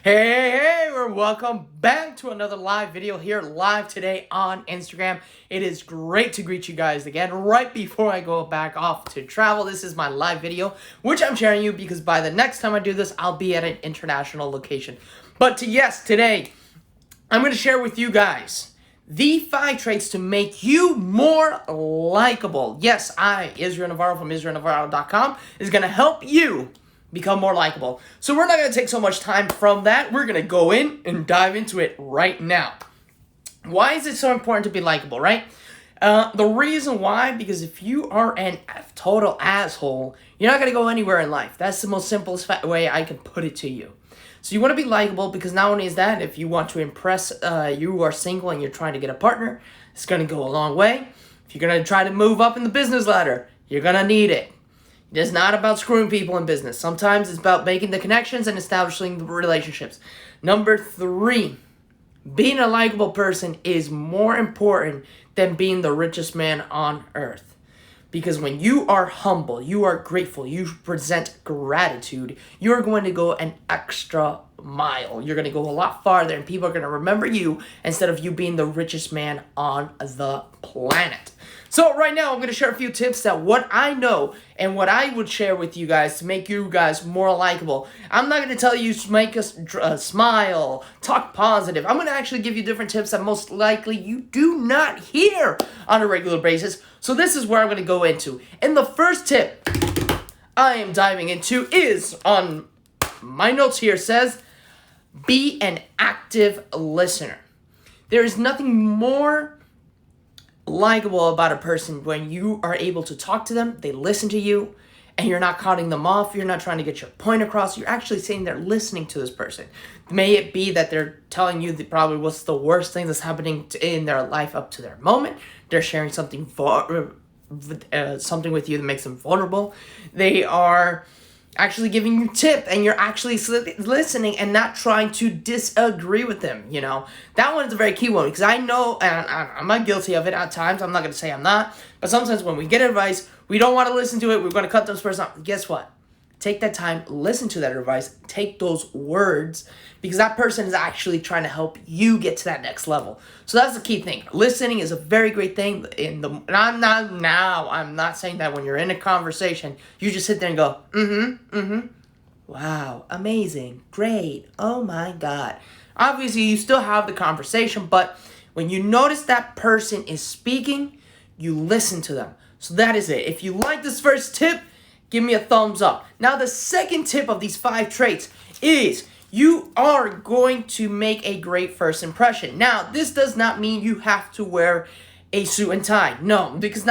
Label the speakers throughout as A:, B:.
A: Hey, welcome back to another live video here live today on Instagram. It is great to greet you guys again right before I go back off to travel. This is my live video, which I'm sharing you because by the next time I do this, I'll be at an international location. But today, I'm going to share with you guys the 5 traits to make you more likable. Yes, Israel Navarro from IsraelNavarro.com is going to help you become more likable. So we're not going to take so much time from that. We're going to go in and dive into it right now. Why is it so important to be likable, right? The reason why, because if you are an total asshole, you're not going to go anywhere in life. That's the most simplest way I can put it to you. So you want to be likable because not only is that, if you want to impress, you are single and you're trying to get a partner, it's going to go a long way. If you're going to try to move up in the business ladder, you're going to need it. It's not about screwing people in business. Sometimes it's about making the connections and establishing the relationships. Number 3, being a likable person is more important than being the richest man on earth. Because when you are humble, you are grateful, you present gratitude, you're going to go an extra mile. You're going to go a lot farther and people are going to remember you instead of you being the richest man on the planet. So right now I'm going to share a few tips that what I know and what I would share with you guys to make you guys more likable. I'm not going to tell you to make us smile, talk positive. I'm going to actually give you different tips that most likely you do not hear on a regular basis. So this is where I'm going to go into. And the first tip I am diving into is on my notes here says, be an active listener. There is nothing more likable about a person when you are able to talk to them, they listen to you, and you're not cutting them off, you're not trying to get your point across, you're actually sitting there listening to this person. May it be that they're telling you probably what's the worst thing that's happening in their life up to their moment, they're sharing something with you that makes them vulnerable, they are actually giving you tip and you're actually listening and not trying to disagree with them, you know. That one is a very key one because I know, and I'm not guilty of it at times, I'm not going to say I'm not, but sometimes when we get advice, we don't want to listen to it, we're going to cut this person off. Guess what? Take that time, listen to that advice, take those words, because that person is actually trying to help you get to that next level. So that's the key thing. Listening is a very great thing. And I'm not saying that when you're in a conversation, you just sit there and go, wow, amazing, great, oh my God. Obviously, you still have the conversation, but when you notice that person is speaking, you listen to them. So that is it. If you like this first tip, give me a thumbs up. Now, the second tip of these 5 traits is you are going to make a great first impression. Now, this does not mean you have to wear a suit and tie. No, because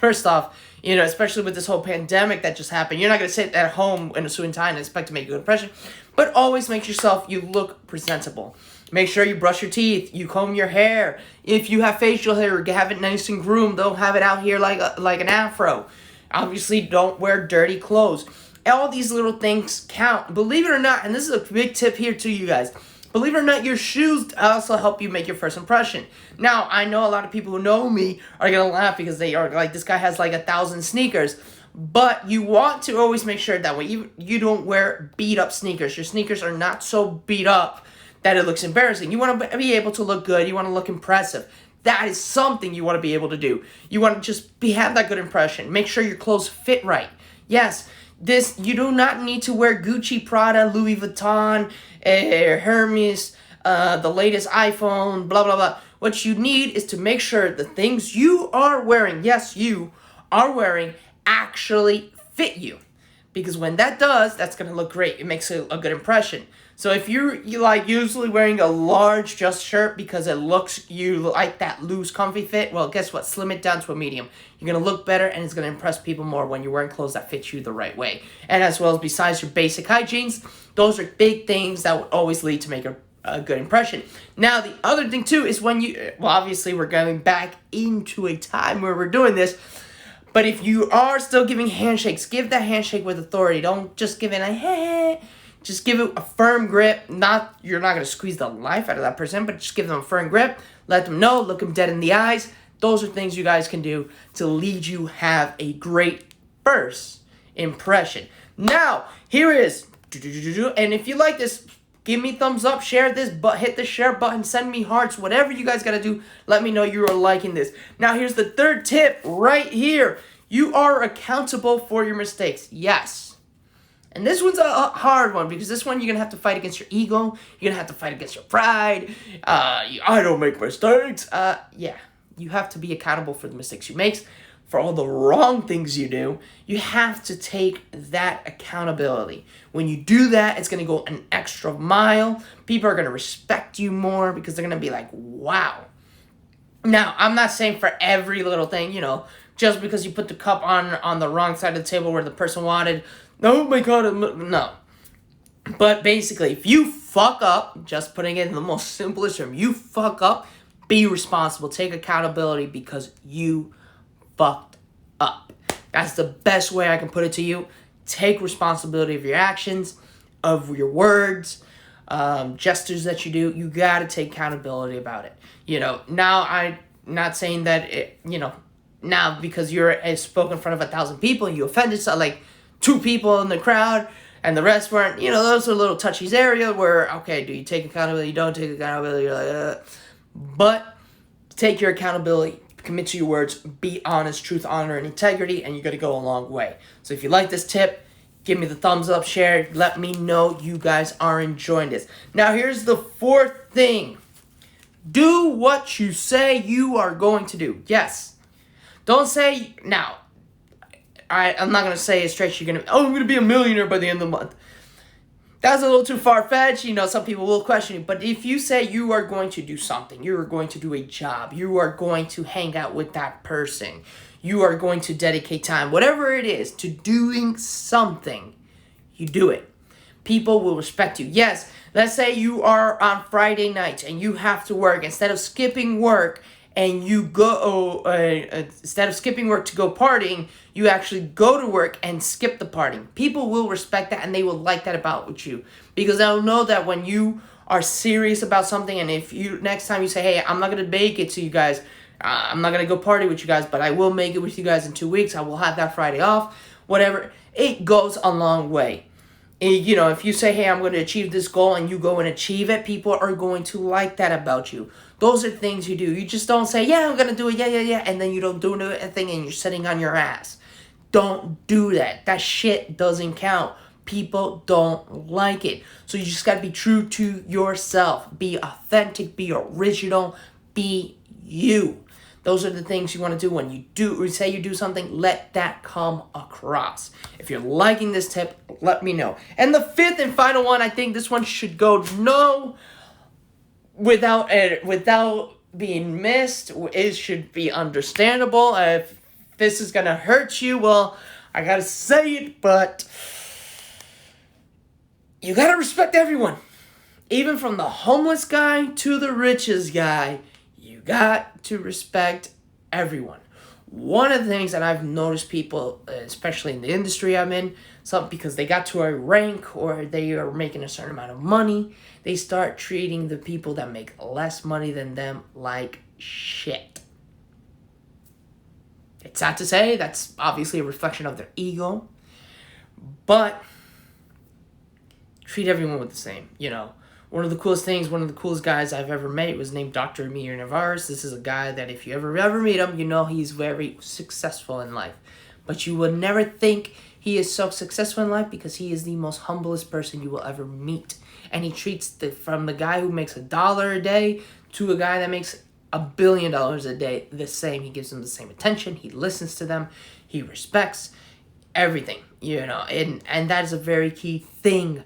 A: first off, you know, especially with this whole pandemic that just happened, you're not going to sit at home in a suit and tie and expect to make a good impression. But always make you look presentable. Make sure you brush your teeth, you comb your hair. If you have facial hair, have it nice and groomed. Don't have it out here like an afro. Obviously, don't wear dirty clothes. All these little things count. Believe it or not, and this is a big tip here to you guys. Believe it or not, your shoes also help you make your first impression. Now, I know a lot of people who know me are going to laugh because they are like, this guy has like 1,000 sneakers. But you want to always make sure that when you don't wear beat up sneakers. Your sneakers are not so beat up that it looks embarrassing. You want to be able to look good. You want to look impressive. That is something you want to be able to do. You want to just have that good impression. Make sure your clothes fit right. Yes, you do not need to wear Gucci, Prada, Louis Vuitton, Hermes, the latest iPhone, blah, blah, blah. What you need is to make sure the things you are wearing, yes, you are wearing, actually fit you. Because when that does, that's going to look great. It makes a good impression. So if you like usually wearing a large just shirt because it looks you like that loose comfy fit, well, guess what? Slim it down to a medium. You're going to look better and it's going to impress people more when you're wearing clothes that fit you the right way. And as well as besides your basic hygienes, those are big things that would always lead to make a good impression. Now, the other thing too is when obviously we're going back into a time where we're doing this, but if you are still giving handshakes, give that handshake with authority. Don't just give it a hey. Just give it a firm grip. You're not going to squeeze the life out of that person, but just give them a firm grip. Let them know. Look them dead in the eyes. Those are things you guys can do to lead you have a great first impression. Now, here is, and if you like this Give me thumbs up, share this, but hit the share button, send me hearts, whatever you guys gotta do. Let me know you are liking this. Now here's the third tip right here. You are accountable for your mistakes. Yes. And this one's a hard one because this one you're gonna have to fight against your ego. You're gonna have to fight against your pride. I don't make mistakes. Yeah. You have to be accountable for the mistakes you make, for all the wrong things you do. You have to take that accountability. When you do that, it's going to go an extra mile. People are going to respect you more because they're going to be like, wow. Now, I'm not saying for every little thing, just because you put the cup on the wrong side of the table where the person wanted, oh my God, no. But basically, if you fuck up, just putting it in the most simplest term, you fuck up, be responsible, take accountability because you fucked up. That's the best way I can put it to you. Take responsibility of your actions, of your words, gestures that you do. You gotta take accountability about it. Now I'm not saying that now because you're spoke in front of 1,000 people and you offended like 2 people in the crowd and the rest weren't, those are little touchy areas where, okay, do you take accountability, you don't take accountability, you're like, But take your accountability, commit to your words, be honest, truth, honor, and integrity, and you're going to go a long way. So if you like this tip, give me the thumbs up, share, let me know you guys are enjoying this. Now here's the 4th thing. Do what you say you are going to do. Yes. Don't say, now, I'm not going to say it straight, I'm going to be a millionaire by the end of the month. That's a little too far-fetched. Some people will question it. But if you say you are going to do something, you are going to do a job, you are going to hang out with that person, you are going to dedicate time, whatever it is, to doing something, you do it. People will respect you. Yes, let's say you are on Friday night and you have to work. Instead of skipping work and you go, instead of skipping work to go partying, you actually go to work and skip the partying. People will respect that and they will like that about you because they'll know that when you are serious about something, and if you next time you say, hey, I'm not going to make it to you guys, I'm not going to go party with you guys, but I will make it with you guys in 2 weeks, I will have that Friday off, whatever, it goes a long way. If you say, hey, I'm going to achieve this goal and you go and achieve it, people are going to like that about you. Those are things you do. You just don't say, yeah, I'm going to do it, yeah, and then you don't do anything and you're sitting on your ass. Don't do that. That shit doesn't count. People don't like it. So you just got to be true to yourself. Be authentic, be original, be you. Those are the things you want to do when you do or say you do something. Let that come across. If you're liking this tip, let me know. And the 5th and final one, I think this one should go no without being missed. It should be understandable. If this is gonna hurt you, well, I gotta say it, but you gotta respect everyone. Even from the homeless guy to the richest guy, you got to respect everyone. One of the things that I've noticed people, especially in the industry I'm in, because they got to a rank or they are making a certain amount of money, they start treating the people that make less money than them like shit. It's sad to say, that's obviously a reflection of their ego, but treat everyone with the same, One of the coolest guys I've ever met was named Dr. Navarro. This is a guy that if you ever meet him, he's very successful in life. But you will never think he is so successful in life because he is the most humblest person you will ever meet. And he treats from the guy who makes $1 a day to a guy that makes $1 billion a day the same. He gives them the same attention. He listens to them. He respects everything, and that is a very key thing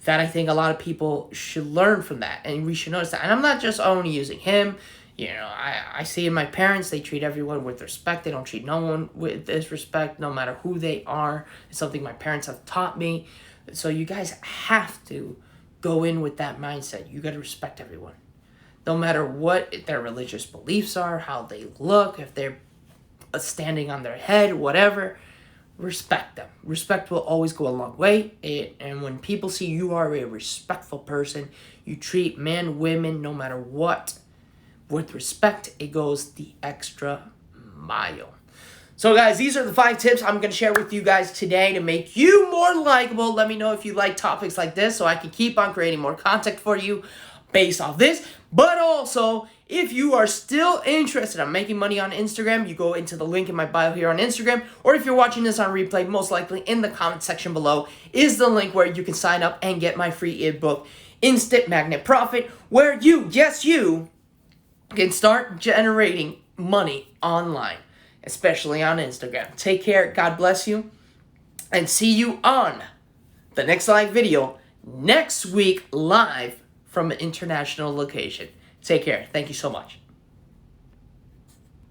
A: that I think a lot of people should learn from that, and we should notice that. And I'm not just only using him. I see in my parents, they treat everyone with respect. They don't treat no one with disrespect, no matter who they are. It's something my parents have taught me. So you guys have to go in with that mindset. You got to respect everyone. No matter what their religious beliefs are, how they look, if they're standing on their head, whatever, respect them. Respect will always go a long way. And when people see you are a respectful person, you treat men, women, no matter what, with respect, it goes the extra mile. So guys, these are the 5 tips I'm going to share with you guys today to make you more likable. Let me know if you like topics like this so I can keep on creating more content for you based off this. But also, if you are still interested in making money on Instagram, you go into the link in my bio here on Instagram. Or if you're watching this on replay, most likely in the comment section below is the link where you can sign up and get my free ebook, Instant Magnet Profit, where you, yes you, can start generating money online, especially on Instagram. Take care, God bless you, and see you on the next live video next week live from an international location. Take care. Thank you so much.